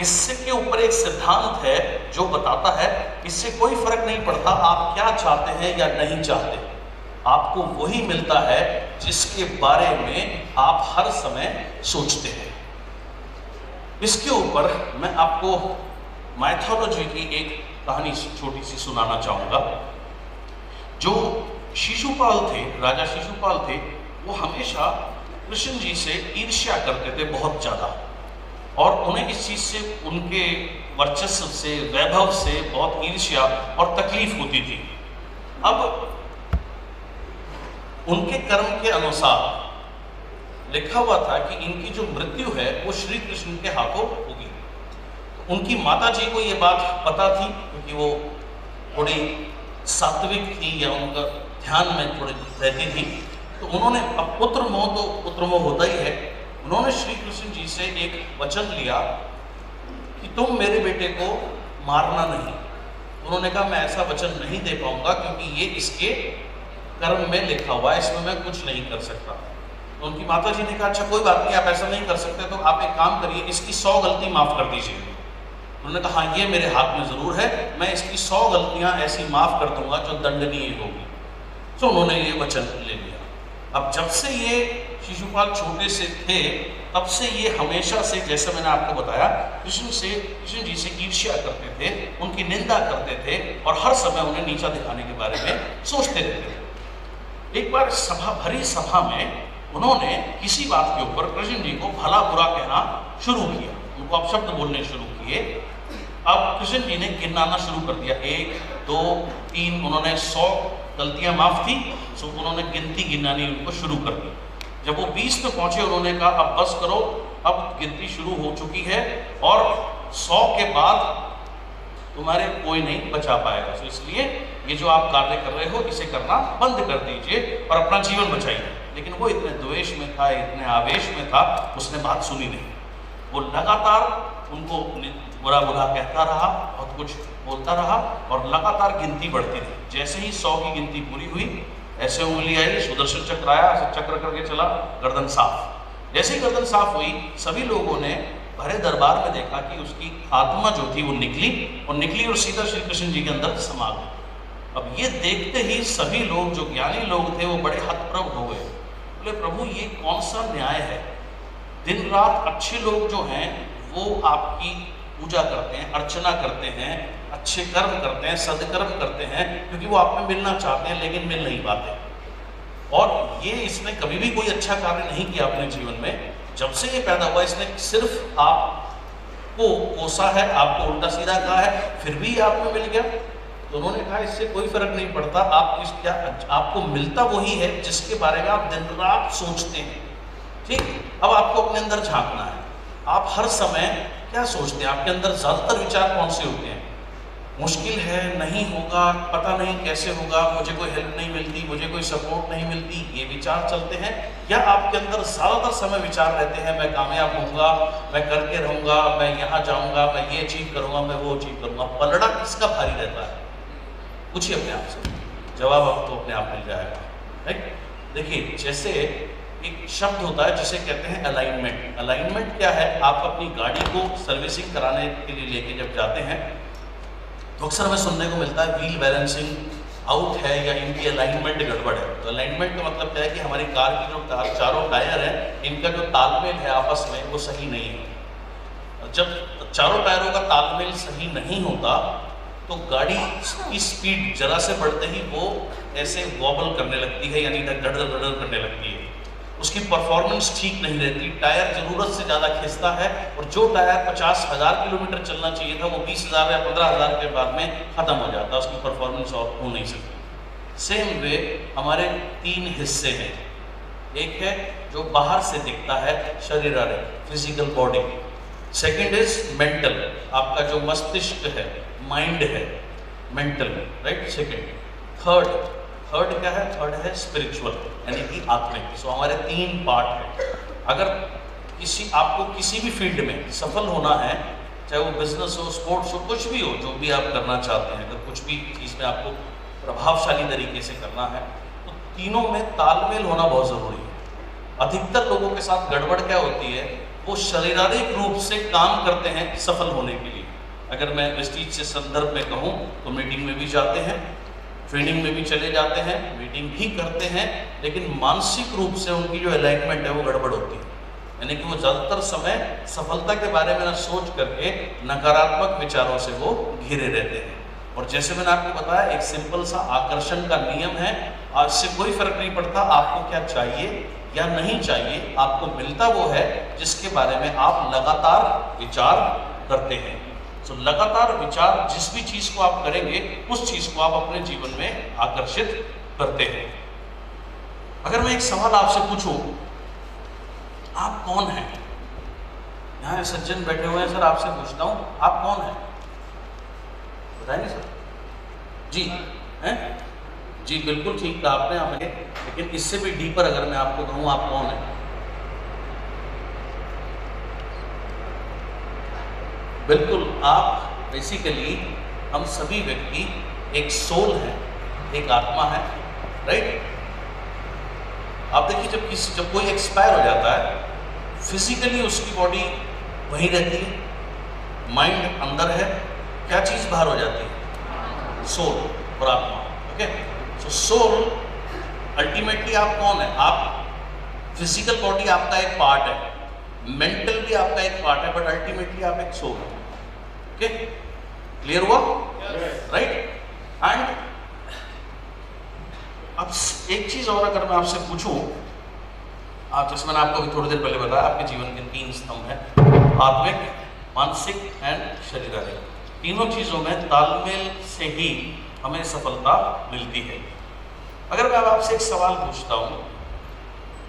इससे के ऊपर एक सिद्धांत है जो बताता है इससे कोई फर्क नहीं पड़ता आप क्या चाहते हैं या नहीं चाहते, आपको वही मिलता है जिसके बारे में आप हर समय सोचते हैं। इसके ऊपर मैं आपको माइथोलॉजी की एक कहानी छोटी सी सुनाना चाहूँगा। जो शिशुपाल थे, राजा शिशुपाल थे, वो हमेशा कृष्ण जी से ईर्ष्या करते थे बहुत ज़्यादा, और उन्हें इस चीज़ से, उनके वर्चस्व से, वैभव से बहुत ईर्ष्या और तकलीफ होती थी। अब उनके कर्म के अनुसार लिखा हुआ था कि इनकी जो मृत्यु है वो श्री कृष्ण के हाथों होगी। उनकी माता जी को ये बात पता थी क्योंकि वो थोड़ी सात्विक थी या उनका ध्यान में थोड़ी रहती थी, तो उन्होंने, अब पुत्र मोह तो पुत्र मोह होता ही है, उन्होंने श्री कृष्ण जी से एक वचन लिया कि तुम मेरे बेटे को मारना नहीं। उन्होंने कहा मैं ऐसा वचन नहीं दे पाऊंगा क्योंकि ये इसके कर्म में लिखा हुआ है, इसमें मैं कुछ नहीं कर सकता। तो उनकी माता जी ने कहा अच्छा कोई बात नहीं, आप ऐसा नहीं कर सकते तो आप एक काम करिए, इसकी 100 गलती माफ कर दीजिए। उन्होंने कहा हाँ ये मेरे हाथ में ज़रूर है, मैं इसकी 100 गलतियाँ ऐसी माफ़ कर दूंगा जो दंडनीय होगी। तो उन्होंने ये वचन ले लिया। अब जब से ये शिशुपाल छोटे से थे तब से ये हमेशा से, जैसे मैंने आपको बताया, कृष्ण जी से ईर्ष्या करते थे, उनकी निंदा करते थे और हर समय उन्हें नीचा दिखाने के बारे में सोचते रहते थे। एक बार भरी सभा में उन्होंने किसी बात के ऊपर कृष्ण जी को भला बुरा कहना शुरू किया, उनको अपशब्द बोलने शुरू किए। अब कृष्ण जी ने गिनाना शुरू कर दिया, 1 2 3, उन्होंने 100 गलतियां माफ थी, सो उन्होंने गिनती गिनानी उनको शुरू कर दी। जब वो 20 पे पहुंचे उन्होंने कहा अब बस करो, अब गिनती शुरू हो चुकी है और 100 के बाद तुम्हारे कोई नहीं बचा पाएगा, तो इसलिए ये जो आप कार्य कर रहे हो इसे करना बंद कर दीजिए और अपना जीवन बचाइए। लेकिन वो इतने द्वेष में था, इतने आवेश में था, उसने बात सुनी नहीं। वो लगातार उनको बुरा बुरा कहता रहा, बहुत कुछ बोलता रहा और लगातार गिनती बढ़ती रही। जैसे ही 100 की गिनती पूरी हुई, ऐसे उंगली आई, सुदर्शन चक्र आया, ऐसे चक्र करके चला, गर्दन साफ। जैसे ही गर्दन साफ हुई, सभी लोगों ने भरे दरबार में देखा कि उसकी आत्मा जो थी वो निकली और सीधा श्री कृष्ण जी के अंदर समा गई। अब ये देखते ही सभी लोग, जो ज्ञानी लोग थे, वो बड़े हतप्रभ हो गए। बोले प्रभु ये कौन सा न्याय है, दिन रात अच्छे लोग जो हैं वो आपकी पूजा करते हैं, अर्चना करते हैं, अच्छे कर्म करते हैं, सदकर्म करते हैं, क्योंकि वो आप में मिलना चाहते हैं लेकिन मिल नहीं पाते। और ये इसने कभी भी कोई अच्छा कार्य नहीं किया अपने जीवन में। जब से ये पैदा हुआ इसने सिर्फ आपको कोसा है, आपको उल्टा सीधा कहा है, फिर भी आप में मिल गया। तो उन्होंने कहा इससे कोई फर्क नहीं पड़ता, आपको मिलता वही है जिसके बारे में आप दिन रात सोचते हैं। ठीक, अब आपको अपने अंदर झांकना है, आप हर समय क्या सोचते हैं, आपके अंदर ज्यादातर विचार कौन से होते हैं? मुश्किल है, नहीं होगा, पता नहीं कैसे होगा, मुझे कोई हेल्प नहीं मिलती, मुझे कोई सपोर्ट नहीं मिलती, ये विचार चलते हैं? या आपके अंदर ज्यादातर समय विचार रहते हैं मैं कामयाब होऊंगा, मैं करके रहूंगा, मैं यहाँ जाऊंगा, मैं ये अचीव करूंगा, मैं वो अचीव करूंगा? पलड़ा किसका भारी रहता है? पूछिए अपने आप से, जवाब आपको अपने आप मिल जाएगा। राइट, देखिए जैसे एक शब्द होता है जिसे कहते हैं अलाइनमेंट। अलाइनमेंट क्या है? आप अपनी गाड़ी को सर्विसिंग कराने के लिए लेके जब जाते हैं तो अक्सर हमें सुनने को मिलता है व्हील बैलेंसिंग आउट है या इनकी अलाइनमेंट गड़बड़ है। तो अलाइनमेंट का मतलब क्या है कि हमारी कार की जो चारों टायर हैं इनका जो तालमेल है आपस में वो सही नहीं है। जब चारों टायरों का तालमेल सही नहीं होता तो गाड़ी की स्पीड जरा से बढ़ते ही वो ऐसे वॉबल करने लगती है, यानी धड़ करने लगती है, उसकी परफॉर्मेंस ठीक नहीं रहती, टायर ज़रूरत से ज़्यादा खिंचता है और जो टायर 50,000 किलोमीटर चलना चाहिए था वो 20,000 या 15,000 के बाद में ख़त्म हो जाता है, उसकी परफॉर्मेंस और हो नहीं सकती। सेम वे हमारे 3 हिस्से हैं। एक है जो बाहर से दिखता है, शरीर, physical body. Second is mental, आपका जो मस्तिष्क है, माइंड है, मेंटल, राइट, सेकेंड। थर्ड क्या है? थर्ड है स्पिरिचुअल, यानी कि आत्मिक। सो हमारे 3 पार्ट हैं। अगर आपको किसी भी फील्ड में सफल होना है, चाहे वो बिजनेस हो, स्पोर्ट्स हो, कुछ भी हो, जो भी आप करना चाहते हैं, अगर कुछ भी चीज़ में आपको प्रभावशाली तरीके से करना है तो तीनों में तालमेल होना बहुत ज़रूरी है। अधिकतर लोगों के साथ गड़बड़ क्या होती है वो शारीरिक रूप से काम करते हैं सफल होने के लिए। अगर मैं वेस्टीज से संदर्भ में कहूँ तो मीटिंग में भी जाते हैं, ट्रेनिंग में भी चले जाते हैं, मीटिंग भी करते हैं, लेकिन मानसिक रूप से उनकी जो अलाइनमेंट है वो गड़बड़ होती है। यानी कि वो ज़्यादातर समय सफलता के बारे में न सोच करके नकारात्मक विचारों से वो घिरे रहते हैं। और जैसे मैंने आपको बताया, एक सिंपल सा आकर्षण का नियम है, आज से कोई फर्क नहीं पड़ता आपको क्या चाहिए या नहीं चाहिए, आपको मिलता वो है जिसके बारे में आप लगातार विचार करते हैं। तो लगातार विचार जिस भी चीज को आप करेंगे उस चीज को आप अपने जीवन में आकर्षित करते हैं। अगर मैं एक सवाल आपसे पूछूं, आप कौन हैं? यहाँ सज्जन बैठे हुए हैं सर, आपसे पूछता हूं आप कौन हैं? बताएंगे सर? जी हैं? जी बिल्कुल ठीक कहा आपने आपने, लेकिन इससे भी डीपर अगर मैं आपको कहूं आप कौन हैं? बिल्कुल, आप बेसिकली हम सभी व्यक्ति एक सोल है, एक आत्मा है, राइट? आप देखिए जब कोई एक्सपायर हो जाता है, फिजिकली उसकी बॉडी वहीं रहती है, माइंड अंदर है, क्या चीज बाहर हो जाती है? सोल और आत्मा। ओके, सो सोल अल्टीमेटली आप कौन है? आप फिजिकल बॉडी आपका एक पार्ट है, मेंटल भी आपका एक पार्ट है, बट अल्टीमेटली आप एक सोल है। ओके, क्लियर हुआ? राइट? एंड अब एक चीज और अगर मैं आपसे पूछूं, आप जैसे मैंने आपको अभी थोड़ी देर पहले बताया, आपके जीवन के 3 स्तंभ हैं, आत्मिक, मानसिक एंड शारीरिक। तीनों चीजों में तालमेल से ही हमें सफलता मिलती है। अगर मैं अब आपसे एक सवाल पूछता हूं,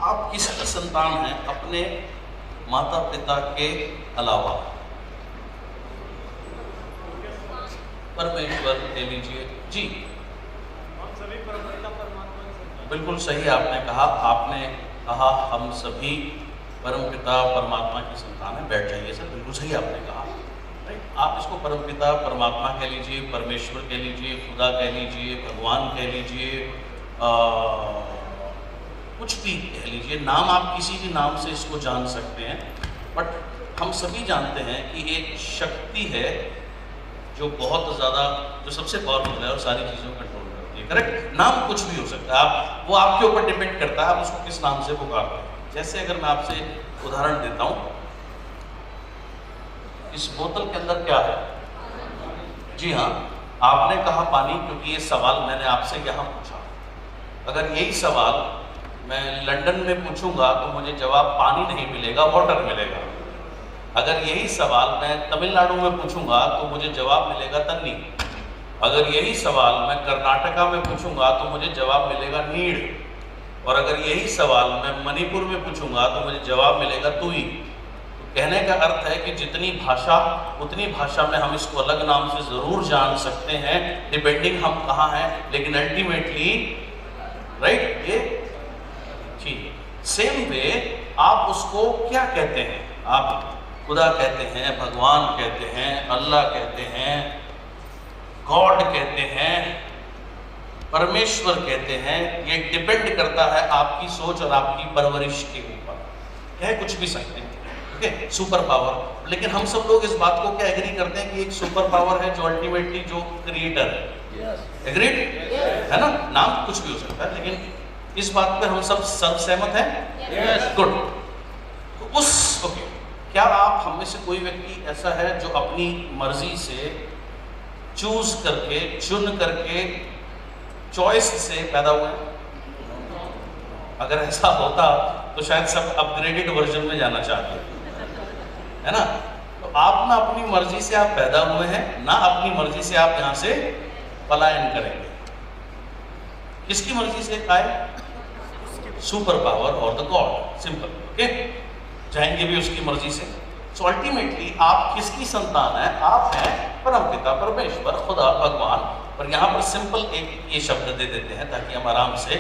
आप किसकी संतान हैं अपने माता पिता के अलावा? परमेश्वर कह लीजिए जी। हम सभी परमपिता परमात्मा की संतान। बिल्कुल सही आपने कहा, आपने कहा हम सभी परमपिता परमात्मा की संतान है। बैठ जाइए सर, बिल्कुल सही आपने कहा, राइट? आप इसको परमपिता परमात्मा कह लीजिए, परमेश्वर कह लीजिए, खुदा कह लीजिए, भगवान कह लीजिए, कुछ भी कह लीजिए, नाम आप किसी भी नाम से इसको जान सकते हैं, बट हम सभी जानते हैं कि एक शक्ति है जो बहुत ज़्यादा, जो सबसे पावरफुल है और सारी चीज़ों को कंट्रोल करती है। करेक्ट? नाम कुछ भी हो सकता है, आप वो आपके ऊपर डिपेंड करता है आप उसको किस नाम से पुकारते हैं। जैसे अगर मैं आपसे उदाहरण देता हूँ, इस बोतल के अंदर क्या है? जी हाँ, आपने कहा पानी, क्योंकि ये सवाल मैंने आपसे यहाँ पूछा। अगर यही सवाल मैं लंदन में पूछूंगा तो मुझे जवाब पानी नहीं मिलेगा, वाटर मिलेगा। अगर यही सवाल मैं तमिलनाडु में पूछूंगा तो मुझे जवाब मिलेगा तन्नी। अगर यही सवाल मैं कर्नाटका में पूछूंगा तो मुझे जवाब मिलेगा नीड़। और अगर यही सवाल मैं मणिपुर में पूछूंगा तो मुझे जवाब मिलेगा तुई। तो कहने का अर्थ है कि जितनी भाषा, उतनी भाषा में हम इसको अलग नाम से ज़रूर जान सकते हैं, डिपेंडिंग हम कहाँ हैं, लेकिन अल्टीमेटली राइट ये ठीक। सेम वे आप उसको क्या कहते हैं? आप खुदा कहते हैं, भगवान कहते हैं, अल्लाह कहते हैं, गॉड कहते हैं, परमेश्वर कहते हैं। ये डिपेंड करता है आपकी सोच और आपकी परवरिश के ऊपर, कह कुछ भी सकते हैं। Okay, super power. लेकिन हम सब लोग इस बात को क्या एग्री करते हैं कि एक सुपर पावर है जो अल्टीमेटली जो क्रिएटर है। एग्रीड? है ना? नाम कुछ भी हो सकता है, लेकिन इस बात पर हम सब सहमत हैं? गुड। तो उस ओके, क्या आप हम में से कोई व्यक्ति ऐसा है जो अपनी मर्जी से चूज करके, चुन करके, चॉइस से पैदा हुए? अगर ऐसा होता तो शायद सब अपग्रेडेड वर्जन में जाना चाहते, है ना? तो आप ना अपनी मर्जी से आप पैदा हुए हैं, ना अपनी मर्जी से आप यहाँ से पलायन करेंगे। किसकी मर्जी से आए? सुपर पावर और द गॉड, सिंपल। ओके, जाएंगे भी उसकी मर्जी से। सो अल्टीमेटली आप किसकी संतान है? आप हैं परमपिता परमेश्वर, खुदा, भगवान। पर यहाँ पर सिंपल एक ये शब्द दे देते हैं ताकि हम आराम से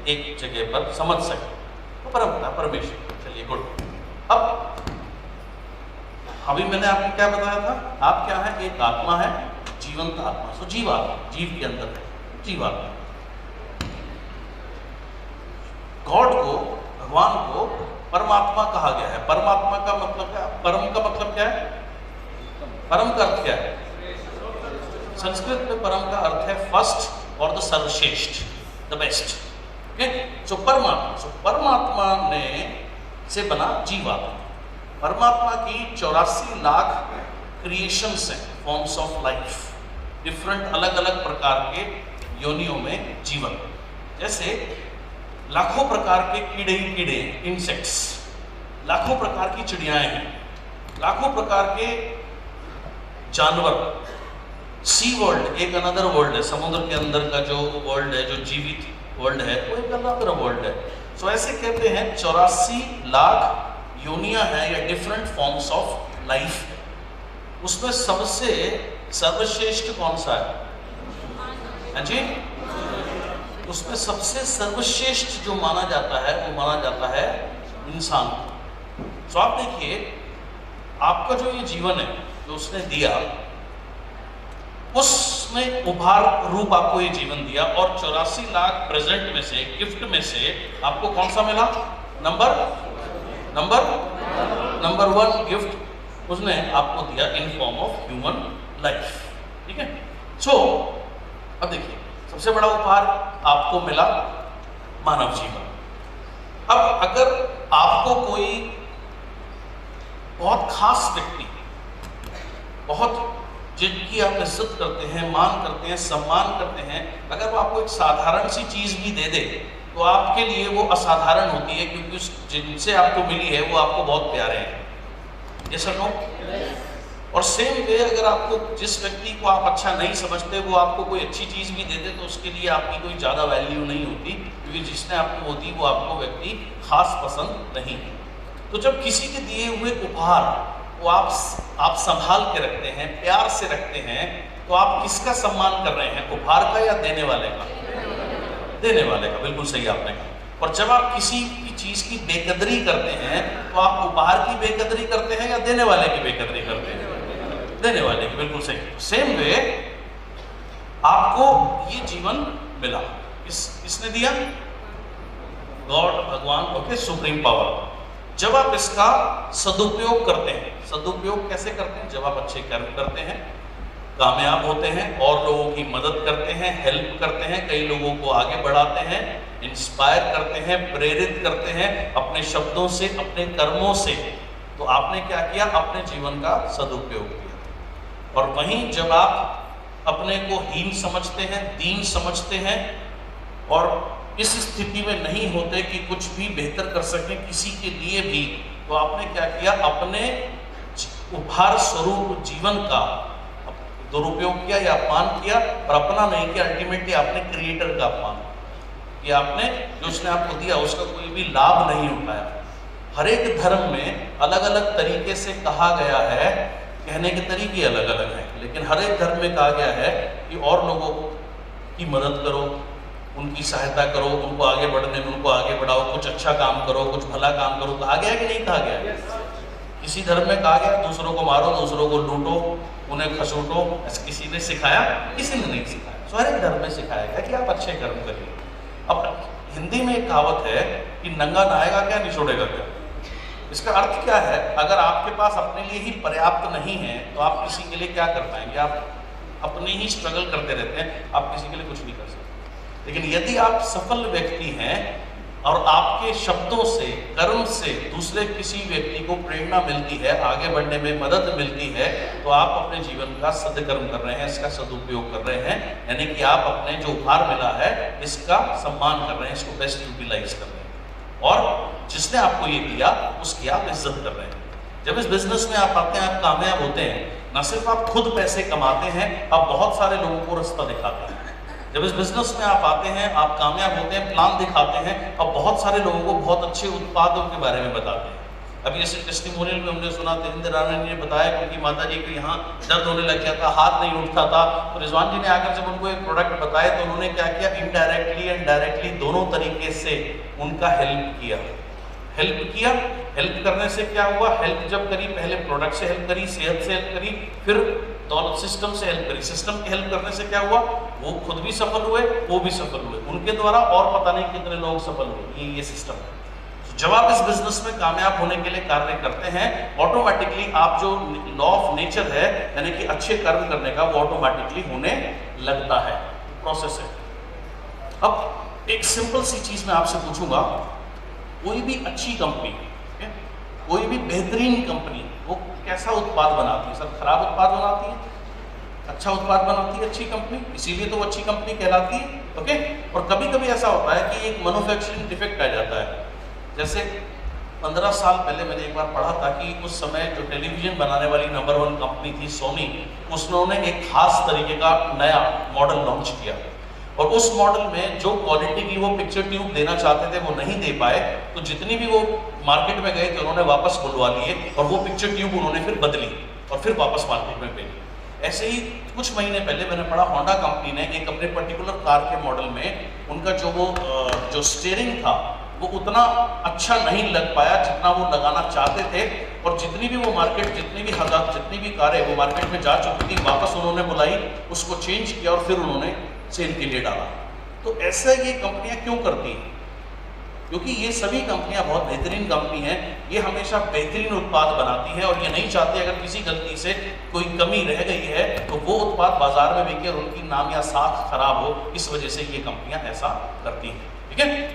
एक जगह पर समझ सकें। तो परमपिता परमेश्वर, चलिए गुड। अब अभी मैंने आपको क्या बताया था? आप क्या है? एक आत्मा है, जीवंत आत्मा। सो जीवात्मा, जीव के अंदर है जीवात्मा। गॉड को, भगवान को परमात्मा कहा गया है। परमात्मा का मतलब क्या, परम का मतलब क्या है, परम का अर्थ क्या है? संस्कृत में परम का अर्थ है फर्स्ट और द सर्वश्रेष्ठ, द बेस्ट। सो परमात्मा ने से बना जीवात्मा। परमात्मा की 84 लाख क्रिएशंस हैं, फॉर्म्स ऑफ लाइफ, डिफरेंट अलग अलग प्रकार के योनियों में जीवन। जैसे लाखों प्रकार के कीड़े इंसेक्ट्स, लाखों प्रकार की चिड़ियाएं हैं, लाखों प्रकार के जानवर। सी वर्ल्ड एक अनदर वर्ल्ड है, समुद्र के अंदर का जो वर्ल्ड है, जो जीवित वर्ल्ड है, वो एक अनदर वर्ल्ड है। सो ऐसे कहते हैं 84 लाख योनियां हैं या डिफरेंट फॉर्म्स ऑफ लाइफ है। उसमें सबसे सर्वश्रेष्ठ कौन सा है? हाँ जी, उसमें सबसे सर्वश्रेष्ठ जो माना जाता है वो माना जाता है इंसान। तो आप देखिए, आपका जो ये जीवन है जो उसने दिया, उसमें उभार रूप आपको ये जीवन दिया, और 84 लाख प्रेजेंट में से, गिफ्ट में से आपको कौन सा मिला? नंबर 1 गिफ्ट उसने आपको दिया in form of human life. ठीक है। सो अब देखिए, सबसे बड़ा उपहार आपको मिला मानव जीवन। अब अगर आपको कोई बहुत खास व्यक्ति, बहुत जिनकी आप इज्जत करते हैं, मान करते हैं, सम्मान करते हैं, अगर वो आपको एक साधारण सी चीज भी दे दे तो आपके लिए वो असाधारण होती है, क्योंकि उस जिनसे आपको मिली है वो आपको बहुत प्यारे हैं। ये सर नो? और सेम वे, अगर आपको जिस व्यक्ति को आप अच्छा नहीं समझते वो आपको कोई अच्छी चीज भी दे दे तो उसके लिए आपकी कोई ज्यादा वैल्यू नहीं होती, क्योंकि जिसने आपको वो दी वो आपको व्यक्ति खास पसंद नहीं है। तो जब किसी के दिए हुए उपहार वो आप संभाल के रखते हैं, प्यार से रखते हैं, तो आप किसका सम्मान कर रहे हैं? उपहार का या देने वाले का? देने वाले का, बिल्कुल सही आपने कहा। और जब आप किसी की चीज की बेकदरी करते हैं तो आप उपहार की बेकदरी करते हैं या देने वाले की बेकदरी करते हैं? देने वाले की, बिल्कुल सही। सेम वे आपको ये जीवन मिला, किसने दिया? गॉड, भगवान, ओके, सुप्रीम पावर। जब आप इसका सदुपयोग करते हैं, सदुपयोग कैसे करते हैं? जब आप अच्छे कर्म करते हैं, कामयाब होते हैं, और लोगों की मदद करते हैं, हेल्प करते हैं, कई लोगों को आगे बढ़ाते हैं, इंस्पायर करते हैं, प्रेरित करते हैं अपने शब्दों से, अपने कर्मों से, तो आपने क्या किया? अपने जीवन का सदुपयोग किया। और वहीं जब आप अपने को हीन समझते हैं, दीन समझते हैं, और इस स्थिति में नहीं होते कि कुछ भी बेहतर कर सकें किसी के लिए भी, तो आपने क्या किया? अपने उपहार स्वरूप जीवन का दुरुपयोग किया या अपमान किया, और अपना नहीं किया, अल्टीमेटली आपने क्रिएटर का अपमान किया। आपने जो उसने आपको दिया उसका कोई भी लाभ नहीं उठाया। हर एक धर्म में अलग अलग तरीके से कहा गया है, कहने के तरीके अलग अलग हैं, लेकिन हर एक धर्म में कहा गया है कि और लोगों की मदद करो, उनकी सहायता करो, उनको आगे बढ़ने में उनको आगे बढ़ाओ, कुछ अच्छा काम करो, कुछ भला काम करो। कहा गया है कि नहीं कहा गया? किसी धर्म में कहा गया दूसरों को मारो, दूसरों को लूटो, उन्हें खसूटो? किसी ने सिखाया? किसी ने नहीं सिखाया। सो हर एक धर्म में सिखाया गया कि आप अच्छे कर्म करिए। अब हिंदी में एक कहावत है कि नंगा नहाएगा क्या, निचोड़ेगा क्या। इसका अर्थ क्या है? अगर आपके पास अपने लिए ही पर्याप्त नहीं है तो आप किसी के लिए क्या कर पाएंगे? आप अपने ही स्ट्रगल करते रहते हैं, आप किसी के लिए कुछ नहीं कर सकते। लेकिन यदि आप सफल व्यक्ति हैं और आपके शब्दों से, कर्म से दूसरे किसी व्यक्ति को प्रेरणा मिलती है, आगे बढ़ने में मदद मिलती है, तो आप अपने जीवन का सदकर्म कर रहे हैं, इसका सदुपयोग कर रहे हैं, यानी कि आप अपने जो उपहार मिला है इसका सम्मान कर रहे हैं, इसको बेस्ट यूटिलाइज कर रहे हैं, और जिसने आपको ये दिया उसकी आप इज्जत कर रहे हैं। जब इस बिजनेस में आप आते हैं, आप कामयाब होते हैं, न सिर्फ आप खुद पैसे कमाते हैं, आप बहुत सारे लोगों को रास्ता दिखाते हैं। जब इस बिजनेस में आप आते हैं, आप कामयाब होते हैं, प्लान दिखाते हैं, और बहुत सारे लोगों को बहुत अच्छे उत्पादों के बारे में बताते हैं। अभी जैसे टेस्टिमोनियल में हमने सुना, तेजिंदर राणा ने बताया कि उनकी माता जी को यहाँ दर्द होने लग गया था, हाथ नहीं उठता था, तो रिजवान जी ने आकर जब उनको एक प्रोडक्ट बताया तो उन्होंने क्या किया? इनडायरेक्टली एंड डायरेक्टली दोनों तरीके से उनका हेल्प किया। हेल्प करने से क्या हुआ? हेल्प जब करी, पहले प्रोडक्ट से हेल्प करी, सेहत से हेल्प करी, फिर दौलत सिस्टम से हेल्प करी। सिस्टम की हेल्प करने से क्या हुआ? वो खुद भी सफल हुए, वो भी सफल हुए, उनके द्वारा और पता नहीं कितने लोग सफल हुए। ये सिस्टम है। जब आप इस बिजनेस में कामयाब होने के लिए कार्य करते हैं, ऑटोमेटिकली आप जो लॉ ऑफ नेचर है यानी कि अच्छे कर्म करने का, वो ऑटोमेटिकली होने लगता है, प्रोसेस है। अब एक सिंपल सी चीज मैं आपसे पूछूंगा, कोई भी अच्छी कंपनी, कोई भी बेहतरीन कंपनी वो कैसा उत्पाद बनाती है? सर खराब उत्पाद बनाती है, अच्छा उत्पाद बनाती है अच्छी कंपनी, इसीलिए तो वो अच्छी कंपनी कहलाती है। ओके, और कभी कभी ऐसा होता है कि एक मैन्युफैक्चरिंग डिफेक्ट आ जाता है। जैसे 15 साल पहले मैंने एक बार पढ़ा था कि उस समय जो टेलीविजन बनाने वाली नंबर 1 कंपनी थी सोनी, उसने एक खास तरीके का नया मॉडल लॉन्च किया, और उस मॉडल में जो क्वालिटी की वो पिक्चर ट्यूब देना चाहते थे वो नहीं दे पाए, तो जितनी भी वो मार्केट में गए थे उन्होंने वापस बुलवा लिए और वो पिक्चर ट्यूब उन्होंने फिर बदली और फिर वापस मार्केट में भेजी। ऐसे ही कुछ महीने पहले मैंने पढ़ा होंडा कंपनी ने एक अपने पर्टिकुलर कार के मॉडल में उनका जो स्टीयरिंग था वो उतना अच्छा नहीं लग पाया जितना वो लगाना चाहते थे, और जितनी भी वो मार्केट, जितनी भी कारें वो मार्केट में जा चुकी थी, वापस उन्होंने बुलाई, उसको चेंज किया और फिर उन्होंने सेल के लिए डाला। तो ऐसा ये कंपनियां क्यों करती हैं? क्योंकि ये सभी कंपनियां बहुत बेहतरीन कंपनी हैं, ये हमेशा बेहतरीन उत्पाद बनाती हैं और ये नहीं चाहती अगर किसी गलती से कोई कमी रह गई है तो वो उत्पाद बाजार में बिके और उनकी नाम या साख खराब हो, इस वजह से ये कंपनियां ऐसा करती हैं। ठीक है।